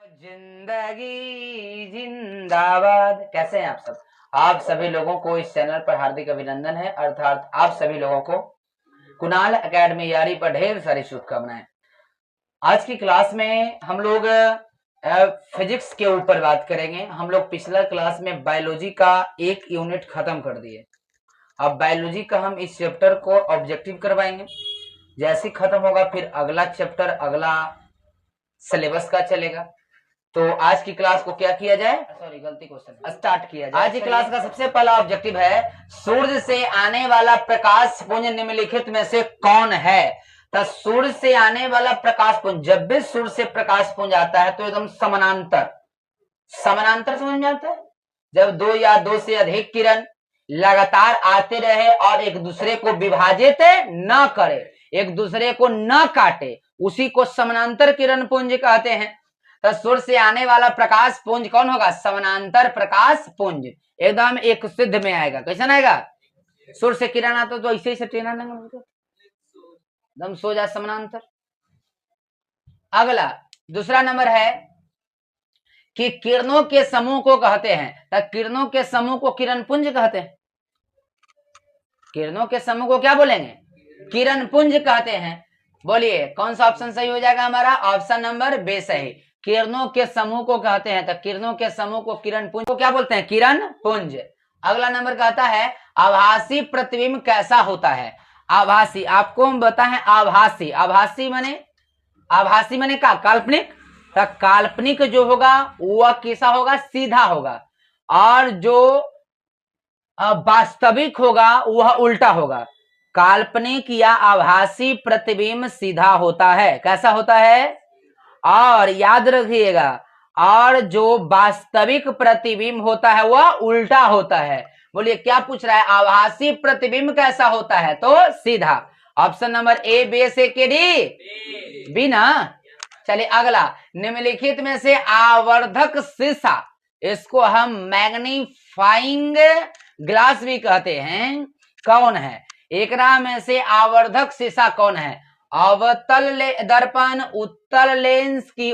जिंदगी जिंदाबाद। कैसे हैं आप सब? आप सभी लोगों को इस चैनल पर हार्दिक अभिनंदन है। अर्थात आप सभी लोगों को कुणाल एकेडमी यारी पर ढेर सारी शुभकामनाएं। आज की क्लास में हम लोग फिजिक्स के ऊपर बात करेंगे। हम लोग पिछला क्लास में बायोलॉजी का एक यूनिट खत्म कर दिए। अब बायोलॉजी का हम इस चैप्टर को ऑब्जेक्टिव करवाएंगे। जैसे खत्म होगा फिर अगला चैप्टर, अगला सिलेबस का चलेगा। तो आज की क्लास को क्या किया जाए, सॉरी गलती क्वेश्चन स्टार्ट किया जाए। आज की क्लास का सबसे पहला ऑब्जेक्टिव है सूर्य से आने वाला प्रकाश पुंज निम्नलिखित में से कौन है। तो सूर्य से आने वाला प्रकाश पुंज, जब भी सूर्य से प्रकाश पुंज आता है तो एकदम समानांतर समझ में आता है। जब दो या दो से अधिक किरण लगातार आते रहे और एक दूसरे को विभाजित न करे, एक दूसरे को न काटे, उसी को समानांतर किरण पुंज कहते हैं। तो सूर्य से आने वाला प्रकाश पुंज कौन होगा? समानांतर प्रकाश पुंज। एकदम एक सिद्ध में आएगा। कैसा आएगा? सूर्य से किरण आता तो ऐसे ही ट्रेन एकदम सो जा समानांतर। अगला दूसरा नंबर है कि किरणों के समूह को कहते हैं। तो किरणों के समूह को किरण पुंज कहते हैं। किरणों के समूह को क्या बोलेंगे? किरण पुंज कहते हैं। बोलिए कौन सा ऑप्शन सही हो जाएगा हमारा? ऑप्शन नंबर बी सही। किरणों के समूह को कहते हैं। तो किरणों के समूह को किरण पुंज को क्या बोलते हैं? किरण पुंज। अगला नंबर कहता है आभासी प्रतिबिंब कैसा होता है। आभासी आपको हम बताएं। आभासी माने का काल्पनिक। तो काल्पनिक जो होगा वह कैसा होगा? सीधा होगा। और जो वास्तविक होगा वह उल्टा होगा। काल्पनिक या आभासी प्रतिबिंब सीधा होता है। कैसा होता है? और याद रखिएगा, और जो वास्तविक प्रतिबिंब होता है वह उल्टा होता है। बोलिए क्या पूछ रहा है? आभासी प्रतिबिंब कैसा होता है? तो सीधा। ऑप्शन नंबर ए, बी, सी, के, डी, बी ना। चलिए अगला, निम्नलिखित में से आवर्धक शीशा, इसको हम मैग्नीफाइंग ग्लास भी कहते हैं, कौन है? एकरा में से आवर्धक शीशा कौन है? अवतल दर्पण, उत्तल लेंस की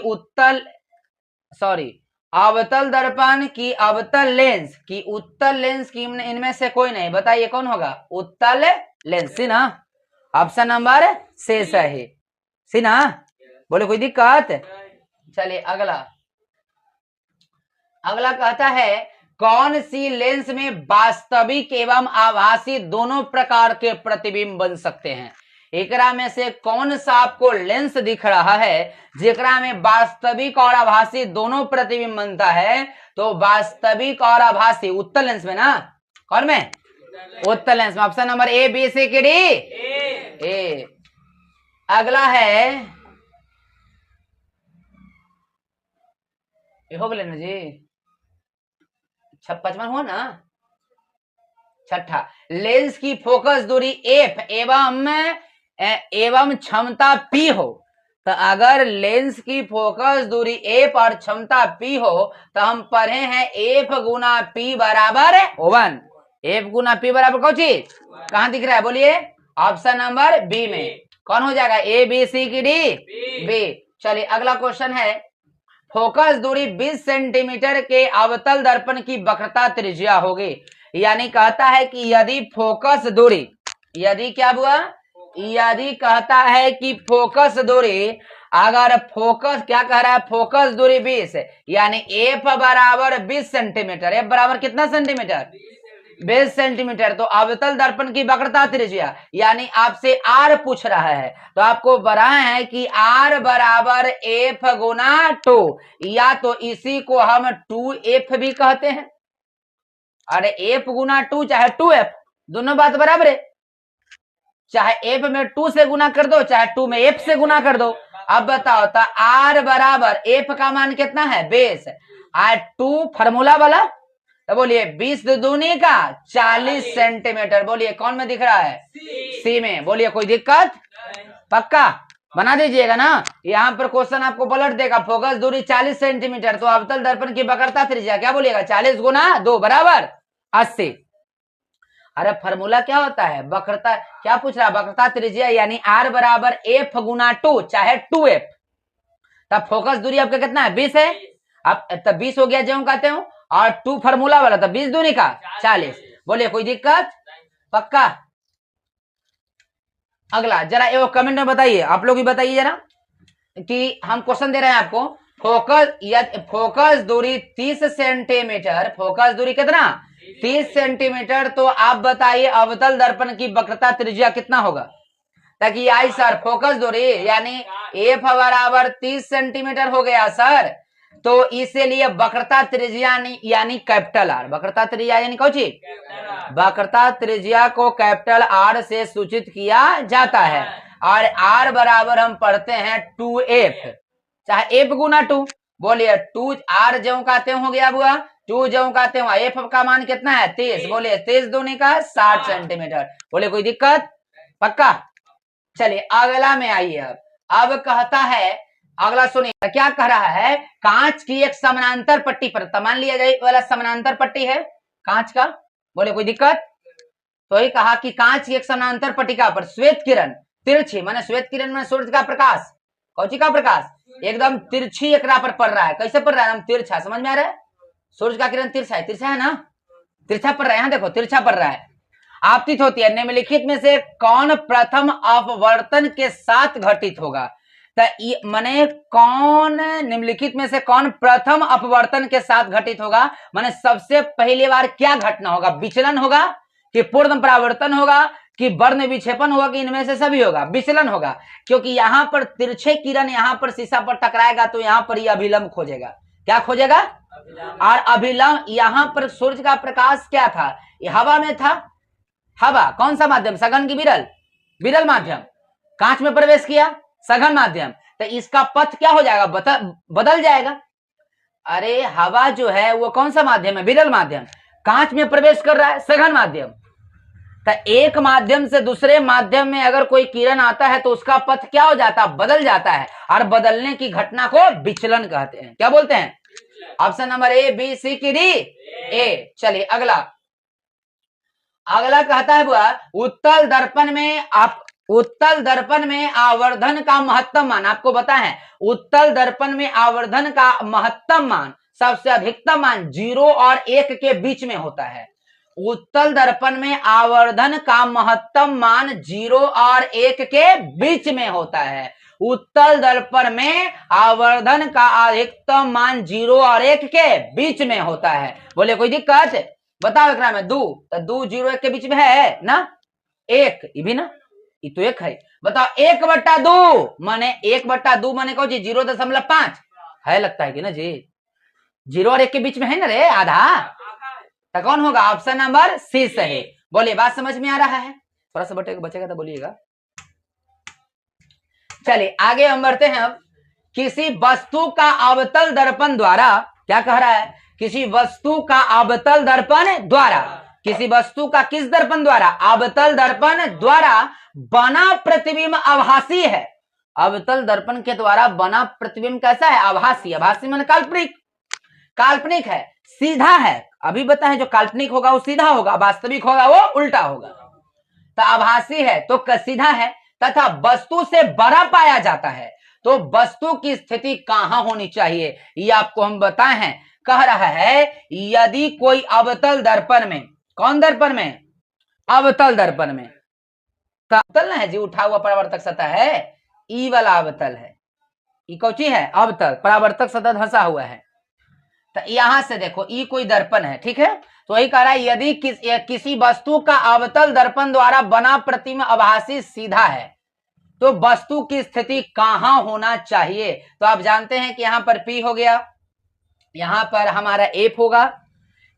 अवतल दर्पण की अवतल लेंस की उत्तल लेंस की इनमें से कोई नहीं। बताइए कौन होगा? उत्तल लेंस। सी ना। ऑप्शन नंबर से सही। सी ना। बोले कोई दिक्कत? चलिए अगला कहता है कौन सी लेंस में वास्तविक एवं आभासी दोनों प्रकार के प्रतिबिंब बन सकते हैं। एकरा में से कौन सा आपको लेंस दिख रहा है जेकरा में वास्तविक और आभासी दोनों प्रतिबिंब बनता है? तो वास्तविक और आभासी उत्तल लेंस में ना। कौन में? उत्तल लेंस में। ऑप्शन नंबर ए, बी, सी, के, डी, ए। अगला है, हो गए ना जी, 55 हुआ ना। छठा, लेंस की फोकस दूरी एफ एवं क्षमता पी हो। तो अगर लेंस की फोकस दूरी एफ और क्षमता पी हो तो हम पढ़े हैं एफ गुना पी बराबर 1। एफ गुना पी बराबर कौन चीज? कहां दिख रहा है? बोलिए। ऑप्शन नंबर बी में। कौन हो जाएगा? ए, बी, सी की डी, बी। चलिए अगला क्वेश्चन है, फोकस दूरी 20 सेंटीमीटर के अवतल दर्पण की वक्रता त्रिज्या होगी। यानी कहता है कि यदि फोकस दूरी, यदि क्या हुआ? यदि कहता है कि फोकस दूरी, अगर फोकस क्या कह रहा है? फोकस दूरी 20, यानी एफ बराबर 20 सेंटीमीटर। एफ बराबर कितना सेंटीमीटर? 20 सेंटीमीटर। तो अवतल दर्पण की वक्रता त्रिज्या, यानी आपसे आर पूछ रहा है तो आपको बताए हैं कि आर बराबर एफ गुना 2, या तो इसी को हम 2f भी कहते हैं। अरे एफ गुना 2 चाहे 2f, दोनों बात बराबर है। चाहे एफ में 2 से गुना कर दो, चाहे 2 में एफ से गुना कर दो। अब बताओ तो आर बराबर एफ का मान कितना है? 20। आर 2 फार्मूला वाला। तो बोलिए 20 दूनी का 40 सेंटीमीटर। बोलिए कौन में दिख रहा है? सी में। बोलिए कोई दिक्कत? पक्का बना दीजिएगा ना। यहाँ पर क्वेश्चन आपको पलट देगा, फोकस दूरी 40 सेंटीमीटर, तो अवतल दर्पण की वक्रता त्रिज्या क्या बोलिएगा? 40 गुना 2 बराबर 80। अरे फॉर्मूला क्या होता है? वक्रता क्या पूछ रहा है? वक्रता त्रिज्या, यानी आर बराबर एफ गुना 2 चाहे 2f। तब फोकस दूरी आपका कितना है 20 है। अब तब 20 हो गया जो कहते हो, और 2 फार्मूला वाला, तब 20 दूनी का 40। बोलिए कोई दिक्कत? पक्का? अगला जरा ये कमेंट में बताइए, आप लोग भी बताइए जरा कि हम क्वेश्चन दे रहे हैं आपको, फोकस दूरी 30 सेंटीमीटर, फोकस दूरी कितना 30 सेंटीमीटर, तो आप बताइए अवतल दर्पण की वक्रता त्रिज्या कितना होगा? ताकि आई सर फोकस दूरी यानी एफ बराबर 30 सेंटीमीटर हो गया सर, तो इसीलिए वक्रता त्रिज्या यानी कैपिटल आर, वक्रता त्रिज्या यानी कौन सी? वक्रता त्रिज्या को कैपिटल आर से सूचित किया जाता है, और आर बराबर हम पढ़ते हैं 2f, चाहे एफ गुना 2। बोलिए 2 आर जो कहते हो गया बुआ, 2 जो कहते हो, एफ का मान कितना है 30, बोलिए 30 दूनी का 60 सेंटीमीटर। बोले कोई दिक्कत? पक्का? चलिए अगला में आइए। अब कहता है, अगला सुनिए क्या कह रहा है, कांच की एक समानांतर पट्टी पर, मान लिया जाए वाला समानांतर पट्टी है कांच का। बोले कोई दिक्कत? तो ही कहा कि कांच की एक समानांतर पट्टिका पर श्वेत किरण तिरछी, माने श्वेत किरण में सूर्य का प्रकाश, कौची का प्रकाश एकदम तिरछी एकरा पर पड़ रहा है। कैसे पड़ रहा है? हम तिरछा, समझ में आ रहा है? सूर्य का किरण तिरछा है, तिरछा है ना, तिरछा पड़ रहा है, यहाँ देखो तिरछा पड़ रहा है। आपतित होती है, निम्नलिखित में से कौन प्रथम अपवर्तन के साथ घटित होगा? तो माने कौन निम्नलिखित में से कौन प्रथम अपवर्तन के साथ घटित होगा, माने सबसे पहली बार क्या घटना होगा? विचलन होगा कि पूर्ण परावर्तन होगा कि वर्ण विक्षेपण होगा कि इनमें से सभी होगा? विचलन होगा, क्योंकि यहाँ पर तिरछे किरण यहाँ पर शीशा पर टकराएगा तो यहाँ पर यह अभिलंब खोजेगा। क्या खोजेगा? और अभिलंब, यहाँ पर सूर्य का प्रकाश क्या था? ये हवा में था। हवा कौन सा माध्यम? सघन की विरल? विरल माध्यम। कांच में प्रवेश किया, सघन माध्यम, तो इसका पथ क्या हो जाएगा? बदल जाएगा। अरे हवा जो है वो कौन सा माध्यम है? विरल माध्यम। कांच में प्रवेश कर रहा है, सघन माध्यम। तो एक माध्यम से दूसरे माध्यम में अगर कोई किरण आता है तो उसका पथ क्या हो जाता है? बदल जाता है, और बदलने की घटना को विचलन कहते हैं। क्या बोलते हैं? ऑप्शन नंबर ए, बी, सी की डी? ए। चलिए अगला, अगला कहता है बुआ, उत्तल दर्पण में आवर्धन का महत्तम मान, आपको पता है उत्तल दर्पण में आवर्धन का महत्तम मान, सबसे अधिकतम मान 0 और 1 के बीच में होता है। उत्तल दर्पण में आवर्धन का महत्तम मान 0 और 1 के बीच में होता है। उत्तल दर्पण में आवर्धन का अधिकतम मान 0 और 1 के बीच में होता है। बोले कोई दिक्कत? बताओ एकरा में 2, तो 2 0 1 के बीच में है ना, 1 ये भी ना, ये तो 1 है। बताओ 1/2 माने 1/2 माने कहो जी 0.5 है, लगता है कि ना जी, 0 और 1 के बीच में है ना रे, आधा। तो कौन होगा? ऑप्शन नंबर सी सही। बोलिए बात समझ में आ रहा है? थोड़ा सा बचेगा तो बोलिएगा। चलिए आगे हम बढ़ते हैं। अब किसी वस्तु का अवतल दर्पण द्वारा, क्या कह रहा है? किसी वस्तु का अवतल दर्पण द्वारा, किसी वस्तु का किस दर्पण द्वारा? अवतल दर्पण द्वारा बना प्रतिबिंब आभासी है। अवतल दर्पण के द्वारा बना प्रतिबिंब कैसा है? आभासी। आभासी माने काल्पनिक, काल्पनिक है, सीधा है। अभी बताएं, जो काल्पनिक होगा वो सीधा होगा, वास्तविक होगा वो उल्टा होगा। तो आभासी है तो सीधा है, तथा वस्तु से बड़ा पाया जाता है। तो वस्तु की स्थिति कहां होनी चाहिए ये आपको हम बताए हैं। कह रहा है यदि कोई अवतल दर्पण में, कौन दर्पण में? अवतल दर्पण में। तो अवतल ना है जी, उठा हुआ परावर्तक सतह है, ई वाला अवतल है। ई कौची है? अवतल, परावर्तक सतह धंसा हुआ है। तो यहां से देखो ई कोई दर्पण है, ठीक है। तो वही कह रहा है यदि किसी वस्तु का अवतल दर्पण द्वारा बना प्रतिबिंब आभासी सीधा है तो वस्तु की स्थिति कहां होना चाहिए? तो आप जानते हैं कि यहां पर P हो गया, यहां पर हमारा F होगा,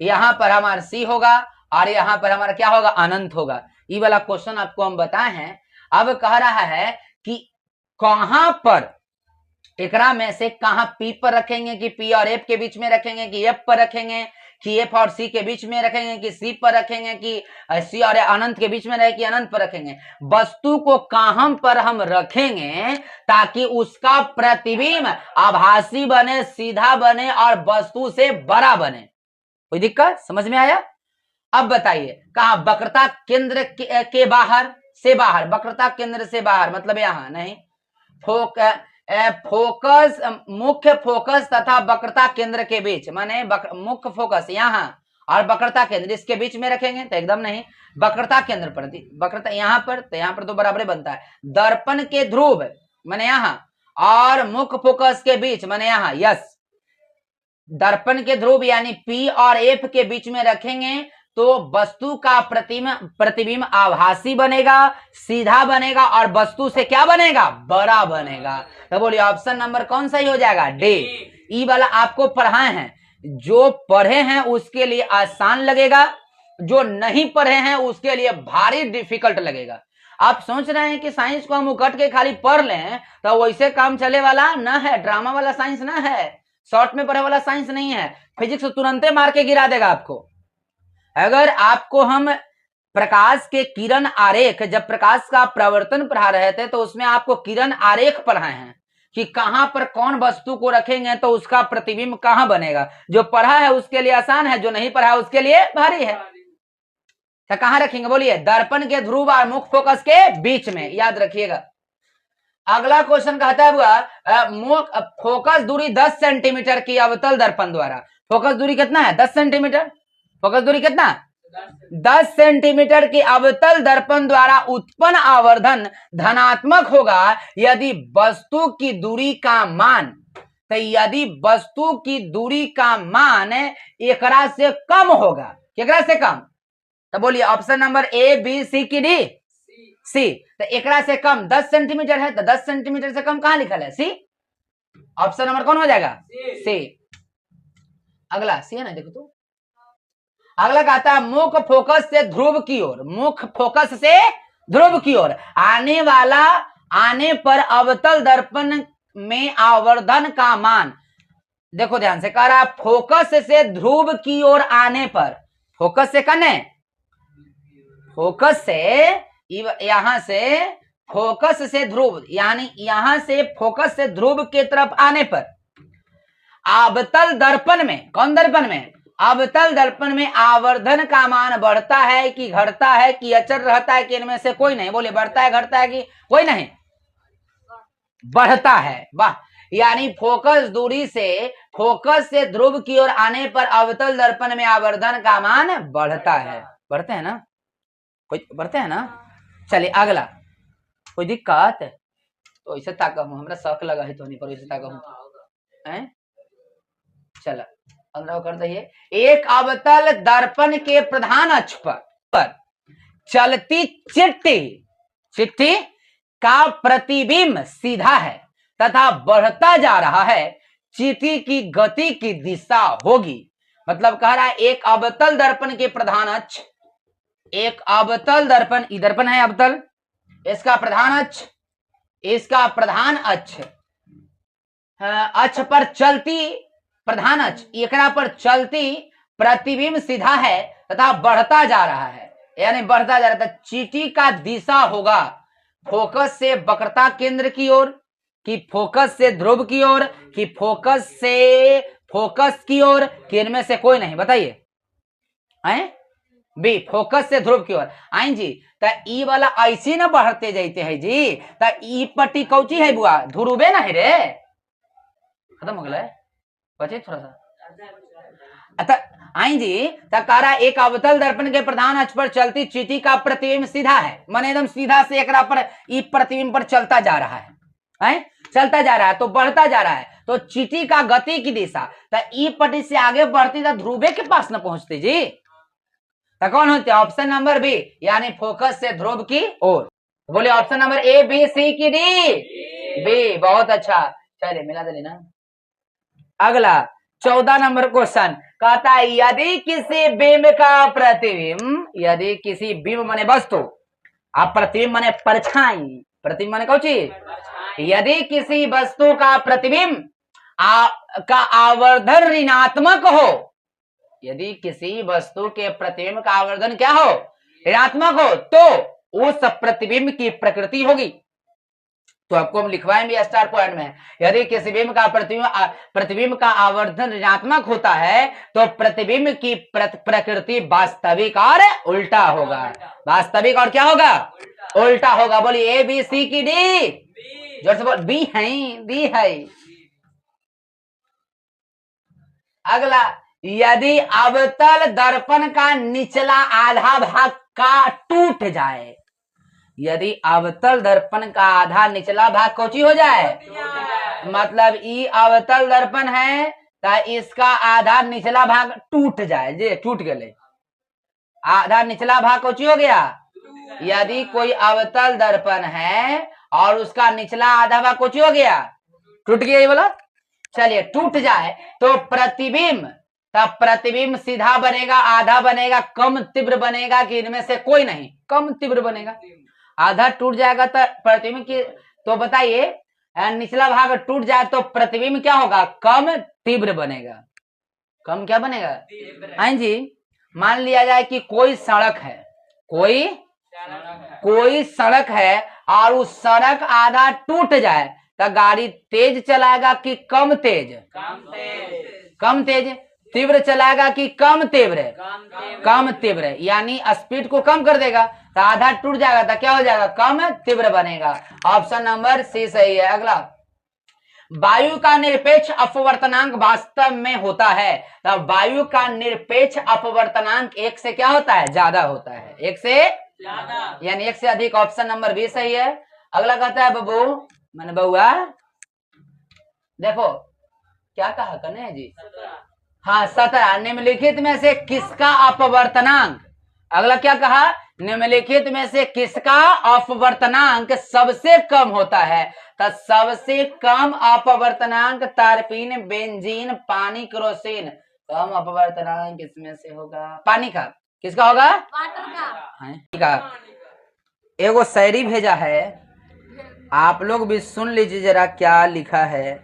यहां पर हमारा C होगा, और यहां पर हमारा क्या होगा? अनंत होगा। ये वाला क्वेश्चन आपको हम बताए हैं। अब कह रहा है कि कहां पर एकरा में से कहां P पर रखेंगे, कि P और F के बीच में रखेंगे, कि F पर रखेंगे, कि F और C के बीच में रखेंगे, कि C पर रखेंगे, कि C और अनंत के बीच में रहे, कि अनंत पर रखेंगे। वस्तु को कहां पर हम रखेंगे ताकि उसका प्रतिबिंब आभासी बने, सीधा बने और वस्तु से बड़ा बने? कोई दिक्कत? समझ में आया? अब बताइए कहा? वक्रता केंद्र के बाहर से बाहर, वक्रता केंद्र से बाहर मतलब यहां नहीं, फोकस, मुख्य फोकस तथा वक्रता केंद्र के बीच, माने मुख्य फोकस यहाँ और वक्रता केंद्र इसके बीच में रखेंगे तो एकदम नहीं, वक्रता केंद्र पर, वक्रता यहाँ पर, तो यहाँ पर तो बराबर बनता है। दर्पण के ध्रुव माने यहाँ और मुख्य फोकस के बीच माने यहाँ, यस, दर्पण के ध्रुव यानी P और F के बीच में रखेंगे तो वस्तु का प्रतिबिंब आभासी बनेगा, सीधा बनेगा और वस्तु से क्या बनेगा, बड़ा बनेगा। तो बोलिए ऑप्शन नंबर कौन सही हो जाएगा, डी। ई वाला आपको पढ़ाए हैं, जो पढ़े हैं उसके लिए आसान लगेगा, जो नहीं पढ़े हैं उसके लिए भारी डिफिकल्ट लगेगा। आप सोच रहे हैं कि साइंस को हम उकट के खाली पढ़ लें तो वैसे काम चले वाला ना है, ड्रामा वाला साइंस ना है, शॉर्ट में पढ़े वाला साइंस नहीं है। फिजिक्स तुरंते मार के गिरा देगा आपको। अगर आपको हम प्रकाश के किरण आरेख, जब प्रकाश का प्रवर्तन पढ़ा रहे थे तो उसमें आपको किरण आरेख पढ़ाए हैं कि कहां पर कौन वस्तु को रखेंगे तो उसका प्रतिबिंब कहां बनेगा। जो पढ़ा है उसके लिए आसान है, जो नहीं पढ़ा है उसके लिए भारी है। तो कहां रखेंगे बोलिए, दर्पण के ध्रुव और मुख्य फोकस के बीच में, याद रखिएगा। अगला क्वेश्चन कहता है हुआ फोकस दूरी 10 सेंटीमीटर की अवतल दर्पण द्वारा, फोकस दूरी कितना है, 10 सेंटीमीटर, फोकस दूरी कितना, 10 सेंटीमीटर की अवतल दर्पण द्वारा उत्पन्न आवर्धन धनात्मक होगा यदि वस्तु की दूरी का मान, तो यदि वस्तु की दूरी का मान एकरा से कम होगा, एकरा से कम, तो बोलिए ऑप्शन नंबर ए, बी, सी की डी, सी। तो एकरा से कम 10 सेंटीमीटर है तो 10 सेंटीमीटर से कम कहां लिखल है, सी। ऑप्शन नंबर कौन हो जाएगा, सी। अगला सी है ना, देखो तो अगला कहता है मुख्य फोकस से ध्रुव की ओर, मुख्य फोकस से ध्रुव की ओर आने पर अवतल दर्पण में आवर्धन का मान, देखो ध्यान से कह रहा, फोकस से ध्रुव की ओर आने पर, फोकस से कने, फोकस से यहां से, फोकस से ध्रुव यानी यहां से फोकस से ध्रुव के तरफ आने पर अवतल दर्पण में, कौन दर्पण में, अवतल दर्पण में आवर्धन का मान बढ़ता है कि घटता है कि अचर रहता है कि इनमें से कोई नहीं, बोले बढ़ता है घटता है कि कोई नहीं, बढ़ता है। वाह, यानी फोकस दूरी से, फोकस से ध्रुव की ओर आने पर अवतल दर्पण में आवर्धन का मान बढ़ता है, बढ़ते हैं ना, कोई बढ़ते हैं ना। चलिए अगला, कोई दिक्कत तो ऐसे ताका हूं, हमरा शक लगा है तो नहीं पर ऐसे ताका हूं हैं। चला 15 कर दइए। एक अवतल दर्पण के प्रधान अक्ष पर चलती चिट्ठी का प्रतिबिंब सीधा है तथा बढ़ता जा रहा है, चिट्ठी की गति की दिशा होगी। मतलब कह रहा है एक अवतल दर्पण के प्रधान अक्ष, एक अवतल दर्पण, दर्पण है अवतल, इसका प्रधान अक्ष, इसका प्रधान अक्ष, अक्ष पर चलती, प्रधान अक्ष एकरा पर चलती प्रतिबिंब सीधा है तथा बढ़ता जा रहा है, यानी बढ़ता जा रहा था। चींटी का दिशा होगा फोकस से वक्रता केंद्र की ओर, कि फोकस से ध्रुव की ओर, कि फोकस से फोकस की ओर, कि इनमें से कोई नहीं, बताइए बी, फोकस से ध्रुव की ओर। आई जी, तो ई वाला ऐसी ना बढ़ते जाते हैं जी, तो ई पट्टी कौची है बुआ, ध्रुवे ना है रे, खत्म हो गया, बचे थोड़ा सा। आई जी, तकारा एक अवतल दर्पण के प्रधान अक्ष पर चलती चींटी का प्रतिबिंब सीधा है, माने एकदम सीधा से एकरा पर ई प्रतिबिंब पर चलता जा रहा है, चलता जा रहा है तो बढ़ता जा रहा है, तो चींटी का गति की दिशा, तो ई पट्टी से आगे बढ़ती तो ध्रुवे के पास न पहुंचती जी, तो कौन होते, ऑप्शन नंबर बी, यानी फोकस से ध्रुव की ओर। बोले ऑप्शन नंबर ए, बी, सी की डी, बी। बहुत अच्छा, चलिए मिला दे लेना। अगला 14 नंबर क्वेश्चन कहता है यदि किसी बिंब का प्रतिबिंब, यदि किसी बिंब माने वस्तु, आप प्रतिबिंब माने परछाई, प्रतिबिंब माने कौन चीज, यदि किसी वस्तु का प्रतिबिंब का आवर्धन ऋणात्मक हो, यदि किसी वस्तु के प्रतिबिंब का आवर्धन क्या हो, ऋणात्मक हो, तो उस प्रतिबिंब की प्रकृति होगी, तो आपको हम लिखवाएंगे स्टार पॉइंट में, यदि किसी बिंब का प्रतिबिंब का आवर्धन ऋणात्मक होता है तो प्रतिबिंब की प्रकृति वास्तविक और उल्टा होगा, वास्तविक और क्या होगा, उल्टा होगा। बोलिए ए, बी, सी की डी, जोर से बोल, बी है, बी है। अगला, यदि अवतल दर्पण का निचला आधा भाग का टूट जाए, यदि अवतल दर्पण का आधा निचला भाग कोची हो जाए, मतलब ई अवतल दर्पण है तो इसका आधा निचला भाग टूट जाए, जे टूट गए, आधा निचला भाग कोची हो गया। यदि कोई अवतल दर्पण है और उसका निचला आधा भाग कोची हो गया, टूट गया, ये बोला। चलिए, टूट जाए तो प्रतिबिंब, तब प्रतिबिंब सीधा बनेगा, आधा बनेगा, कम तीव्र बनेगा कि इनमें से कोई नहीं, कम तीव्र बनेगा। आधा टूट जाएगा तो प्रतिबिंब की, तो बताइए निचला भाग टूट जाए तो प्रतिबिंब क्या होगा, कम तीव्र बनेगा। कम क्या बनेगा, हाँ जी। मान लिया जाए कि कोई सड़क है, कोई सड़क है और उस सड़क आधा टूट जाए तो गाड़ी तेज चलाएगा कि कम तेज, कम तेज, तीव्र चलाएगा कि कम तीव्र, कम तीव्र, यानी स्पीड को कम कर देगा तो आधा टूट जाएगा तो क्या हो जाएगा, कम तीव्र बनेगा। ऑप्शन नंबर सी सही है। अगला, वायु का निरपेक्ष अपवर्तनांक वास्तव में होता है, तो वायु का निरपेक्ष अपवर्तनांक एक से क्या होता है, ज्यादा होता है, एक से ज्यादा, यानी एक से अधिक। ऑप्शन नंबर बी सही है। अगला कहता है बबू, मैंने बउआ, देखो क्या कहा कन्हैया जी, हाँ 17, निम्नलिखित में से किसका अपवर्तनांक, अगला क्या कहा, निम्नलिखित में से किसका अपवर्तनांक सबसे कम होता है, तो सबसे कम अपवर्तनांक तारपीन, बेंजीन, पानी, केरोसिन, कम अपवर्तनांक किसमें से होगा, पानी का। किसका होगा, वाटर का। एगो शायरी भेजा है, आप लोग भी सुन लीजिए जरा क्या लिखा है,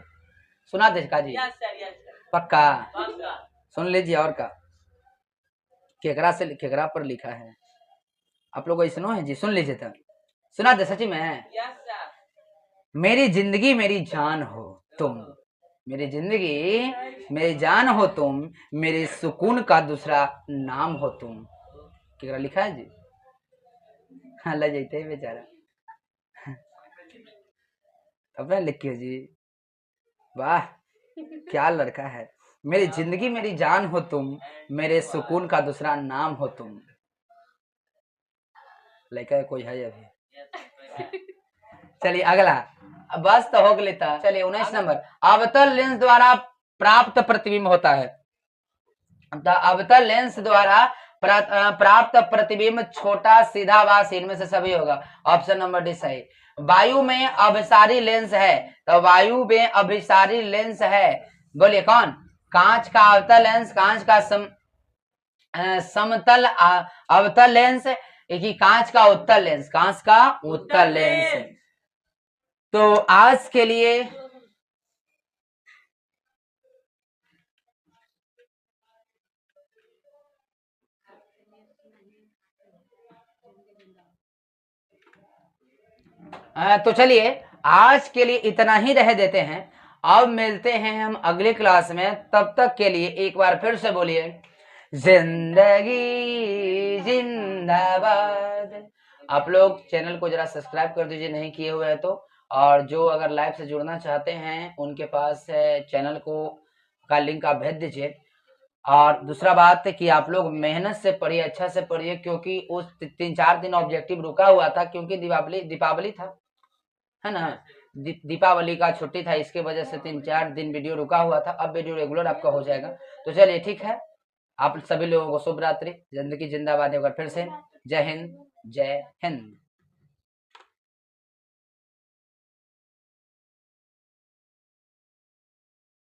सुना दे का जी, पक्का सुन लीजिए। और का केकरा से, केकरा पर लिखा है, आप लोग ऐसा है जी, सुन लीजिए तब, सुना दे सची में। मेरी जिंदगी मेरी जान हो तुम, मेरी जिंदगी मेरी जान हो तुम, मेरे सुकून का दूसरा नाम हो तुम। केकरा लिखा है जी, हाँ ले जाते बेचारा, अपना लिखिए जी, वाह क्या लड़का है। मेरी जिंदगी मेरी जान हो तुम, मेरे सुकून का दूसरा नाम हो तुम। लड़का कोई है अभी। चलिए अगला, बस तो हो लेता। चलिए 19 नंबर, अवतल लेंस द्वारा प्राप्त प्रतिबिंब होता है, अवतल लेंस द्वारा प्राप्त प्रतिबिंब छोटा, सीधा व सीन में से सभी होगा। ऑप्शन नंबर डी सही। वायु में अभिसारी लेंस है, तो वायु में अभिसारी लेंस है, बोलिए कौन, कांच का अवतल लेंस, कांच का समतल अवतल लेंस, कि कांच का उत्तल लेंस, कांच का उत्तल लेंस। तो आज के लिए तो चलिए आज के लिए इतना ही रह देते हैं, अब मिलते हैं हम अगले क्लास में। तब तक के लिए एक बार फिर से बोलिए, जिंदगी जिंदाबाद। आप लोग चैनल को जरा सब्सक्राइब कर दीजिए नहीं किए हुए हैं तो, और जो अगर लाइव से जुड़ना चाहते हैं उनके पास चैनल को का लिंक आप भेज दीजिए। और दूसरा बात है कि आप लोग मेहनत से पढ़िए, अच्छा से पढ़िए, क्योंकि उस 3-4 दिन ऑब्जेक्टिव रुका हुआ था, क्योंकि दीपावली था, है ना, दीपावली का छुट्टी था, इसके वजह से 3-4 दिन वीडियो रुका हुआ था। अब वीडियो रेगुलर आपका हो जाएगा। तो चलिए ठीक है, आप सभी लोगों को शुभ रात्रि, जिंदगी जिंदाबाद। एक बार फिर से जय हिंद, जय हिंद।